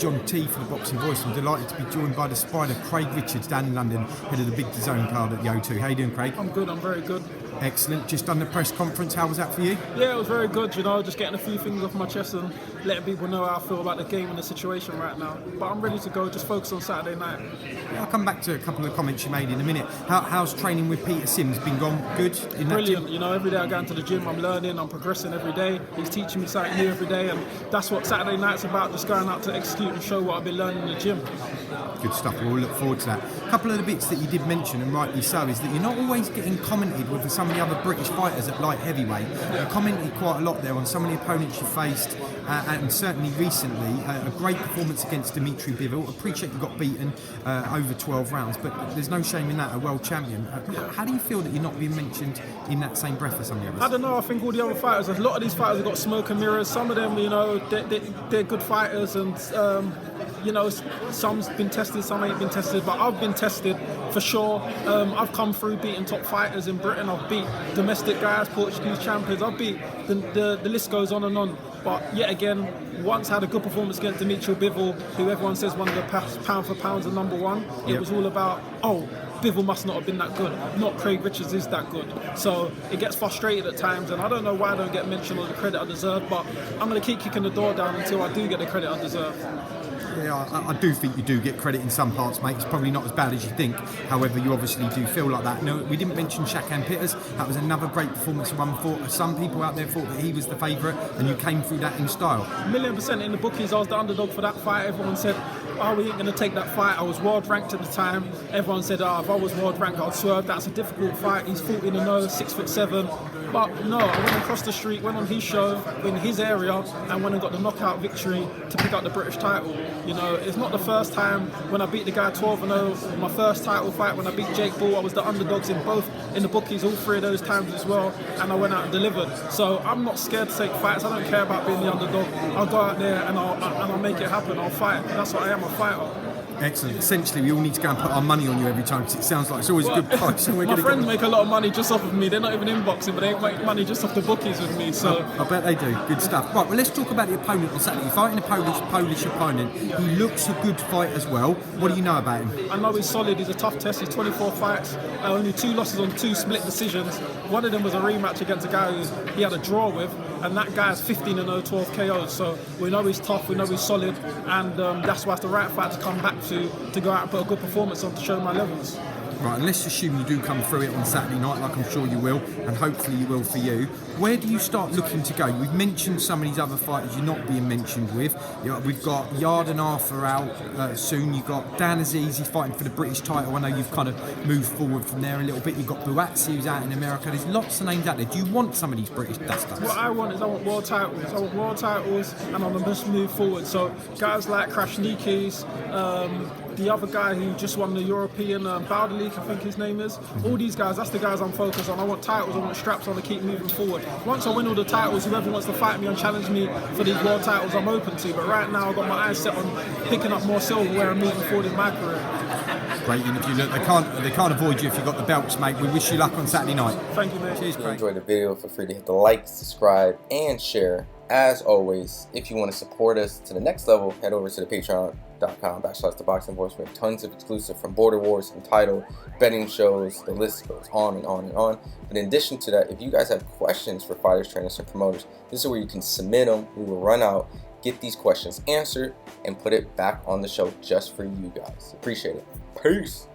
John T for the Boxing Voice. I'm delighted to be joined by the Spider, Craig Richards, down in London, head of the Big Dazn card at the O2. How you doing, Craig? I'm good, I'm very good. Excellent. Just done the press conference. How was that for you? Yeah, it was very good, just getting a few things off my chest and letting people know how I feel about the game and the situation right now. But I'm ready to go, just focus on Saturday night. Yeah, I'll come back to a couple of comments you made in a minute. How's training with Peter Sims been gone? Good? In Brilliant. That gym? Every day I go into the gym, I'm learning, I'm progressing every day. He's teaching me something new every day, and that's what Saturday night's about, just going out to execute and show what I've been learning in the gym. Good stuff. We'll look forward to that. A couple of the bits that you did mention, and rightly so, is that you're not always getting commented with some of the other British fighters at light heavyweight. You commented quite a lot there on some of the opponents you faced, and certainly recently a great performance against Dmitry Bivol. Appreciate you got beaten over 12 rounds, but there's no shame in that, a world champion. How do you feel that you're not being mentioned in that same breath as some of the others? I don't know, I think all the other fighters, a lot of these fighters have got smoke and mirrors. Some of them, they're good fighters, and some's been tested, some ain't been tested, but I've been tested for sure. I've come through beating top fighters in Britain. I've beat domestic guys, Portuguese champions. I've beat, the list goes on and on. But yet again, once had a good performance against Dmitry Bivol, who everyone says one of the pound for pounds and number one. It was all about, Bivol must not have been that good. Not Craig Richards is that good. So it gets frustrated at times, and I don't know why I don't get mentioned or the credit I deserve, but I'm going to keep kicking the door down until I do get the credit I deserve. Yeah, I do think you do get credit in some parts, mate. It's probably not as bad as you think. However, you obviously do feel like that. No, we didn't mention Shakan Pitters. That was another great performance of 1-4. Some people out there thought that he was the favourite, and you came through that in style. 1,000,000% in the bookies. I was the underdog for that fight. Everyone said, we ain't going to take that fight. I was world ranked at the time. Everyone said, if I was world ranked, I'd swerve. That's a difficult fight. He's 14-0, 6'7". But no, I went across the street, went on his show in his area, and went and got the knockout victory to pick up the British title. It's not the first time when I beat the guy 12-0. My first title fight when I beat Jake Paul, I was the underdogs in the bookies all three of those times as well, and I went out and delivered. So I'm not scared to take fights. I don't care about being the underdog. I'll go out there and I'll make it happen. I'll fight. That's what I am, a fighter. Excellent. Essentially, we all need to go and put our money on you every time, because it sounds like it's always a good price. So my friends make a lot of money just off of me. They're not even in boxing, but they make money just off the bookies with me. So I bet they do. Good stuff. Right, well, let's talk about the opponent on Saturday. You're fighting a Polish opponent. He looks a good fight as well. What do you know about him? I know he's solid. He's a tough test. He's 24 fights, only 2 losses on 2 split decisions. One of them was a rematch against a guy who he had a draw with, and that guy's 15-0, 12 KOs. So we know he's tough. We know he's solid, and that's why it's the right fight to come back to go out and put a good performance on to show my levels. Right, and let's assume you do come through it on Saturday night, like I'm sure you will, and hopefully you will for you. Where do you start looking to go? We've mentioned some of these other fighters you're not being mentioned with. We've got Yard and Arthur out soon. You've got Dan Azizi fighting for the British title. I know you've kind of moved forward from there a little bit. You've got Buatsi who's out in America. There's lots of names out there. Do you want some of these British dust-ups? What I want world titles. I want world titles, and I'm just move forward. So guys like Krasniqis, the other guy who just won the European Bowder League, I think his name is. All these guys, that's the guys I'm focused on. I want titles, I want straps, I want to keep moving forward. Once I win all the titles, whoever wants to fight me and challenge me for these world titles, I'm open to. But right now, I've got my eyes set on picking up more silverware and moving forward in my career. Great interview. Look, they can't avoid you if you've got the belts, mate. We wish you luck on Saturday night. Thank you, mate. Cheers, If you Craig. enjoyed the video, feel free to hit the like, subscribe, and share. As always, if you want to support us to the next level, head over to the patreon.com/ThaBoxingVoice. We have tons of exclusive from Border Wars, from title, betting shows, the list goes on and on and on. But in addition to that, if you guys have questions for fighters, trainers, and promoters, this is where you can submit them. We will run out, get these questions answered, and put it back on the show just for you guys. Appreciate it. Peace.